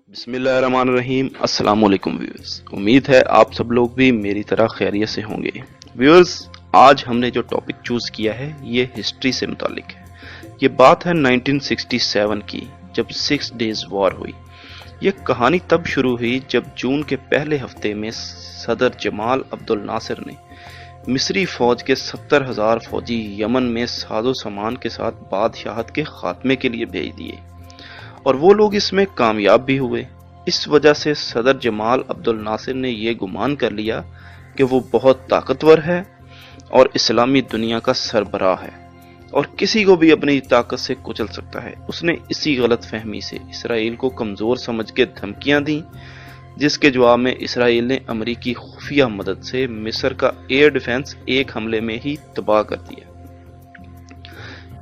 बिस्मिल्लाहिर्रहमानिर्रहीम। अस्सलाम वालेकुम व्यूअर्स, उम्मीद है आप सब लोग भी मेरी तरह खैरियत से होंगे। व्यूअर्स, आज हमने जो टॉपिक चूज किया है ये हिस्ट्री से मुतालिक है। ये बात है 1967 की, जब 6 डेज वॉर हुई। ये कहानी तब शुरू हुई जब जून के पहले हफ्ते में सदर जमाल अब्दुल नासिर ने मिस्री फौज के 70,000 फौजी यमन में साजो सामान के साथ बादशाहत के खात्मे के लिए भेज दिए और वो लोग इसमें कामयाब भी हुए। इस वजह से सदर जमाल अब्दुल नासिर ने यह गुमान कर लिया कि वो बहुत ताकतवर है और इस्लामी दुनिया का सरबराह है और किसी को भी अपनी ताकत से कुचल सकता है। उसने इसी गलत फहमी से इसराइल को कमजोर समझ के धमकियां दी, जिसके जवाब में इसराइल ने अमेरिकी खुफिया मदद से मिस्र का एयर डिफेंस एक हमले में ही तबाह कर दिया।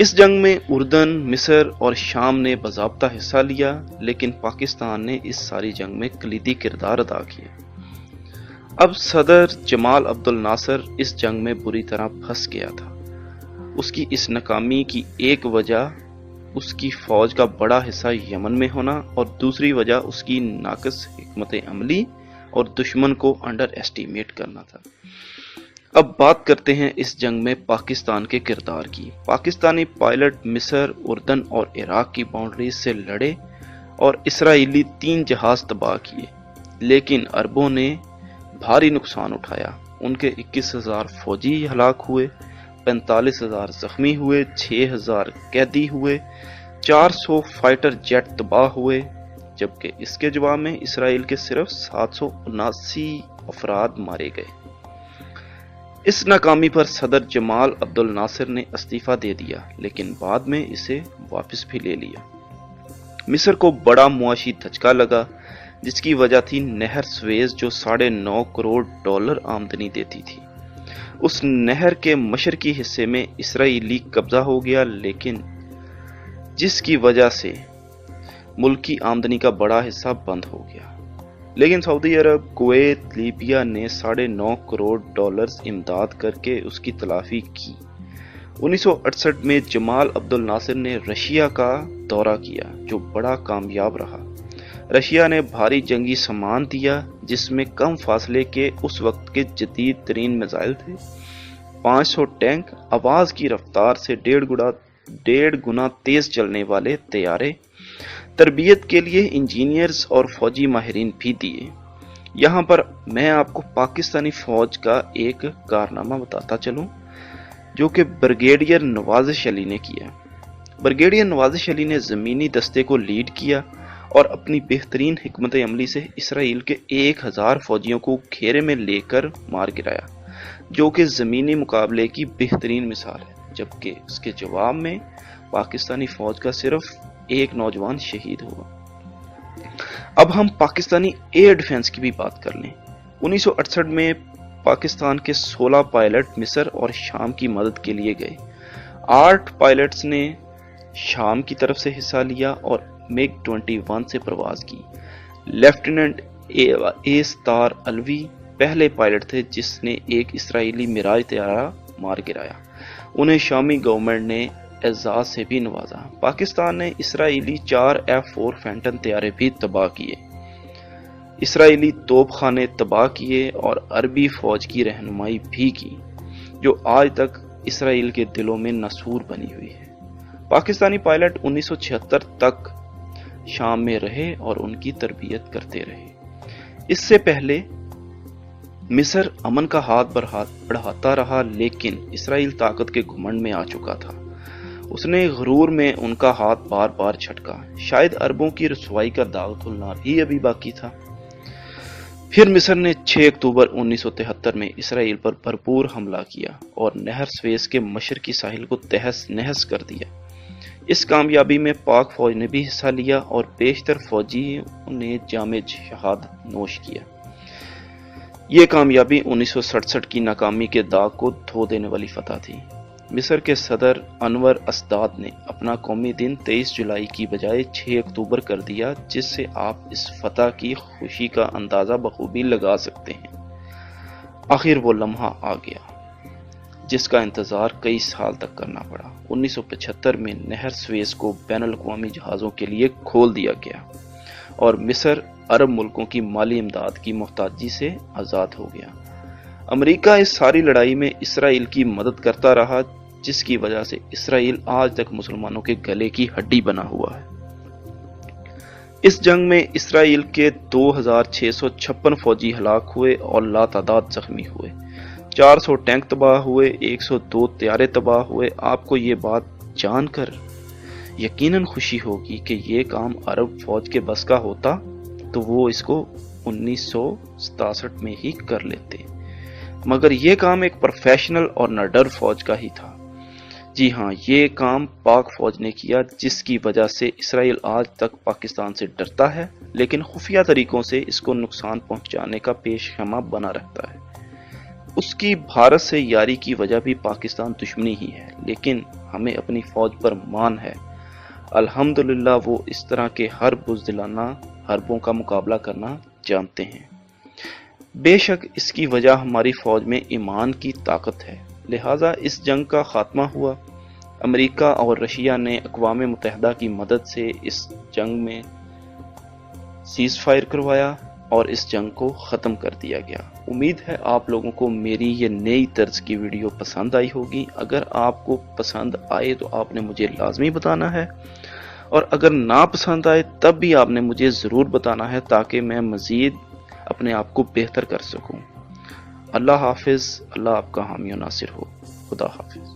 इस जंग में उर्दन, मिस्र और शाम ने बाज़ाब्ता हिस्सा लिया, लेकिन पाकिस्तान ने इस सारी जंग में कलीदी किरदार अदा किया। अब सदर जमाल अब्दुल नासिर इस जंग में बुरी तरह फंस गया था। उसकी इस नाकामी की एक वजह उसकी फौज का बड़ा हिस्सा यमन में होना और दूसरी वजह उसकी नाक़िस हिकमत अमली और दुश्मन को अंडर एस्टीमेट करना था। अब बात करते हैं इस जंग में पाकिस्तान के किरदार की। पाकिस्तानी पायलट मिस्र, उर्दन और इराक की बाउंड्रीज से लड़े और इसराइली 3 जहाज तबाह किए, लेकिन अरबों ने भारी नुकसान उठाया। उनके 21,000 फौजी हलाक हुए, 45,000 जख्मी हुए, 6,000 कैदी हुए, 400 फाइटर जेट तबाह हुए, जबकि इसके जवाब में इसराइल के सिर्फ 779 अफराद मारे गए। इस नाकामी पर सदर जमाल अब्दुल नासिर ने इस्तीफा दे दिया, लेकिन बाद में इसे वापस भी ले लिया। मिस्र को बड़ा मुआशी धचका लगा, जिसकी वजह थी नहर स्वेज, जो $9.5 करोड़ आमदनी देती थी। उस नहर के मशरकी हिस्से में इसराइली कब्जा हो गया, लेकिन जिसकी वजह से मुल्क की आमदनी का बड़ा हिस्सा बंद हो गया। लेकिन सऊदी अरब, कुवैत, लीबिया ने $9.5 करोड़ इमदाद करके उसकी तलाफी की। 1968 में जमाल अब्दुल नासिर ने रशिया का दौरा किया, जो बड़ा कामयाब रहा। रशिया ने भारी जंगी सामान दिया, जिसमें कम फासले के उस वक्त के जदीद तरीन मिसाइल थे, 500 टैंक, आवाज की रफ्तार से 1.5 गुना तेज चलने वाले तैयारे, तरबियत के लिए इंजीनियर्स और फौजी माहिरीन भी दिए। यहाँ पर मैं आपको पाकिस्तानी फौज का एक कारनामा बताता चलूं, जो कि ब्रिगेडियर नवाजिश अली ने किया। ब्रिगेडियर नवाजिश अली ने ज़मीनी दस्ते को लीड किया और अपनी बेहतरीन हिकमत अमली से इसराइल के 1000 फौजियों को घेरे में लेकर मार गिराया, जो कि ज़मीनी मुकाबले की बेहतरीन मिसाल है। जबकि उसके जवाब में पाकिस्तानी फौज का सिर्फ एक नौजवान शहीद हुआ। अब हम पाकिस्तानी एयर डिफेंस की भी बात कर लें। 1968 में पाकिस्तान के 16 पायलट मिस्र और शाम की मदद के लिए गए। 8 पायलट्स ने शाम की तरफ से हिस्सा लिया और MiG-21 से प्रवास की। लेफ्टिनेंट ए स्टार अलवी पहले पायलट थे जिसने एक इसराइली मिराज तैयारा मार गिराया। उन्हें शामी गवर्नमेंट ने एजाज से भी नवाजा। पाकिस्तान ने इसराइली 4 F-4 फैंटम तैयारे भी तबाह किए, इसराइली तोपखाने तबाह किए और अरबी फौज की रहनुमाई भी की, जो आज तक इसराइल के दिलों में नसूर बनी हुई है। पाकिस्तानी पायलट 1976 तक शाम में रहे और उनकी तरबियत करते रहे। इससे पहले मिस्र अमन का हाथ बढ़ाता रहा, लेकिन इसराइल ताकत के घुमंड में आ चुका था। उसने गुरूर में उनका हाथ बार बार छटका। शायद अरबों की रसवाई का दाग धुलना भी अभी बाकी था। फिर मिस्र ने 6 अक्टूबर 1973 में इसराइल पर भरपूर हमला किया और नहर स्वेज के मशरकी साहिल को तहस नहस कर दिया। इस कामयाबी में पाक फौज ने भी हिस्सा लिया और बेशतर फौजियों ने जामे शहादत नोश किया। ये कामयाबी 1967 की नाकामी के दाग को धो देने वाली फतह थी। मिस्र के सदर अनवर असदाद ने अपना कौमी दिन 23 जुलाई की बजाय 6 अक्टूबर कर दिया, जिससे आप इस फतह की खुशी का अंदाजा बखूबी लगा सकते हैं। आखिर वो लम्हा आ गया जिसका इंतजार कई साल तक करना पड़ा। 1975 में नहर स्वेज को बैनुल अक़वामी जहाज़ों के लिए खोल दिया गया اور مصر عرب ملکوں کی مالی امداد کی محتاجی سے آزاد ہو گیا۔ امریکہ اس ساری لڑائی میں اسرائیل کی مدد کرتا رہا، جس کی وجہ سے اسرائیل آج تک مسلمانوں کے گلے کی ہڈی بنا ہوا ہے۔ اس جنگ میں اسرائیل کے 2656 فوجی ہلاک ہوئے اور لاتعداد زخمی ہوئے، 400 ٹینک تباہ ہوئے، 102 طیارے تباہ ہوئے۔ آپ کو یہ بات جان کر یقیناً خوشی ہوگی کہ یہ کام عرب فوج کے بس کا ہوتا تو وہ اس کو 1967 میں ہی کر لیتے، مگر یہ کام ایک پروفیشنل اور نڈر فوج کا ہی تھا۔ جی ہاں، یہ کام پاک فوج نے کیا، جس کی وجہ سے اسرائیل آج تک پاکستان سے ڈرتا ہے، لیکن خفیہ طریقوں سے اس کو نقصان پہنچانے کا پیش خیمہ بنا رہتا ہے۔ اس کی بھارت سے یاری کی وجہ بھی پاکستان دشمنی ہی ہے، لیکن ہمیں اپنی فوج پر مان ہے۔ الحمدللہ وہ اس طرح کے ہر بزدلانہ حربوں کا مقابلہ کرنا جانتے ہیں۔ بے شک اس کی وجہ ہماری فوج میں ایمان کی طاقت ہے، لہٰذا اس جنگ کا خاتمہ ہوا۔ امریکہ اور رشیا نے اقوام متحدہ کی مدد سے اس جنگ میں سیز فائر کروایا اور اس جنگ کو ختم کر دیا گیا۔ امید ہے آپ لوگوں کو میری یہ نئی طرز کی ویڈیو پسند آئی ہوگی۔ اگر آپ کو پسند آئے تو آپ نے مجھے لازمی بتانا ہے، اور اگر نہ پسند آئے تب بھی آپ نے مجھے ضرور بتانا ہے، تاکہ میں مزید اپنے آپ کو بہتر کر سکوں۔ اللہ حافظ، اللہ آپ کا حامی و ناصر ہو۔ خدا حافظ۔